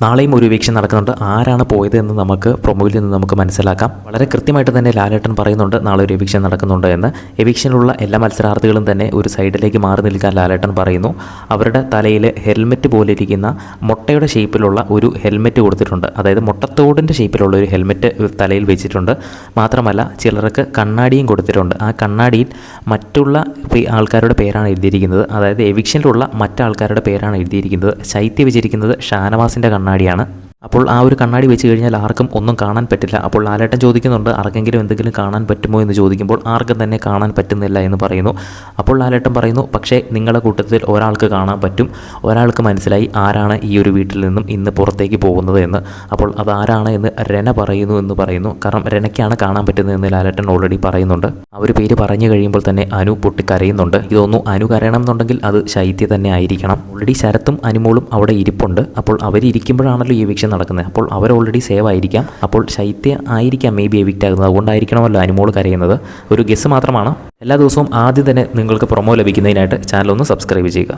നാളെയും ഒരു എവിക്ഷൻ നടക്കുന്നുണ്ട്. ആരാണ് പോയത് എന്ന് നമുക്ക് പ്രൊമോയിൽ നിന്ന് നമുക്ക് മനസ്സിലാക്കാം. വളരെ കൃത്യമായിട്ട് തന്നെ ലാലേട്ടൻ പറയുന്നുണ്ട് നാളെ ഒരു എവിക്ഷൻ നടക്കുന്നുണ്ട് എന്ന്. എവിക്ഷനുള്ള എല്ലാ മത്സരാർത്ഥികളും തന്നെ ഒരു സൈഡിലേക്ക് മാറി നിൽക്കാൻ ലാലേട്ടൻ പറയുന്നു. അവരുടെ തലയിൽ ഹെൽമെറ്റ് പോലെ ഇരിക്കുന്ന മുട്ടയുടെ ഷേപ്പിലുള്ള ഒരു ഹെൽമെറ്റ് കൊടുത്തിട്ടുണ്ട്. അതായത് മുട്ടത്തോടിൻ്റെ ഷേപ്പിലുള്ള ഒരു ഹെൽമെറ്റ് തലയിൽ വെച്ചിട്ടുണ്ട്. മാത്രമല്ല ചിലർക്ക് കണ്ണാടിയും കൊടുത്തിട്ടുണ്ട്. ആ കണ്ണാടിയിൽ മറ്റുള്ള ആൾക്കാരുടെ പേരാണ് എഴുതിയിരിക്കുന്നത്. അതായത് എവിക്ഷനിലുള്ള മറ്റാൾക്കാരുടെ പേരാണ് എഴുതിയിരിക്കുന്നത്. ശൈത്യ വെച്ചിരിക്കുന്നത് ഷാനവാസിൻ്റെ കണ്ണാടിയാണ്. അപ്പോൾ ആ ഒരു കണ്ണാടി വെച്ച് കഴിഞ്ഞാൽ ആർക്കും ഒന്നും കാണാൻ പറ്റില്ല. അപ്പോൾ ലാലേട്ടൻ ചോദിക്കുന്നുണ്ട് ആർക്കെങ്കിലും എന്തെങ്കിലും കാണാൻ പറ്റുമോ എന്ന് ചോദിക്കുമ്പോൾ ആർക്കും തന്നെ കാണാൻ പറ്റുന്നില്ല എന്ന് പറയുന്നു. അപ്പോൾ ലാലേട്ടൻ പറയുന്നു പക്ഷേ നിങ്ങളുടെ കൂട്ടത്തിൽ ഒരാൾക്ക് കാണാൻ പറ്റും, ഒരാൾക്ക് മനസ്സിലായി ആരാണ് ഈ ഒരു വീട്ടിൽ നിന്നും ഇന്ന് പുറത്തേക്ക് പോകുന്നത് എന്ന്. അപ്പോൾ അതാരാണ് എന്ന് രന പറയുന്നു എന്ന് പറയുന്നു. കാരണം രനയ്ക്കാണ് കാണാൻ പറ്റുന്നത് എന്ന് ലാലേട്ടൻ ഓൾറെഡി പറയുന്നുണ്ട്. ആ ഒരു പേര് പറഞ്ഞു കഴിയുമ്പോൾ തന്നെ അനു പൊട്ടിക്കരയുന്നുണ്ട്. ഇതൊന്നും അനു കരയണം എന്നുണ്ടെങ്കിൽ അത് ശൈത്യ തന്നെ ആയിരിക്കണം. ഓൾറെഡി ശരത്തും അനുമോളും അവിടെ ഇരിപ്പുണ്ട്. അപ്പോൾ അവരിയ്ക്കുമ്പോഴാണല്ലോ ഈ എവിക്ഷൻ നടക്കുന്നത്. അപ്പോൾ അവർ ഓൾറെഡി സേവ് ആയിരിക്കാം. അപ്പോൾ ശൈത്യ ആയിരിക്കാം മേ ബി എവിക്റ്റ് ആകുന്നത്. അതുകൊണ്ടായിരിക്കണമല്ലോ അനുമോൾ കരയുന്നത്. ഒരു ഗസ് മാത്രമാണ്. എല്ലാ ദിവസവും ആദ്യം തന്നെ നിങ്ങൾക്ക് പ്രൊമോ ലഭിക്കുന്നതിനായിട്ട് ചാനൽ ഒന്ന് സബ്സ്ക്രൈബ് ചെയ്യുക.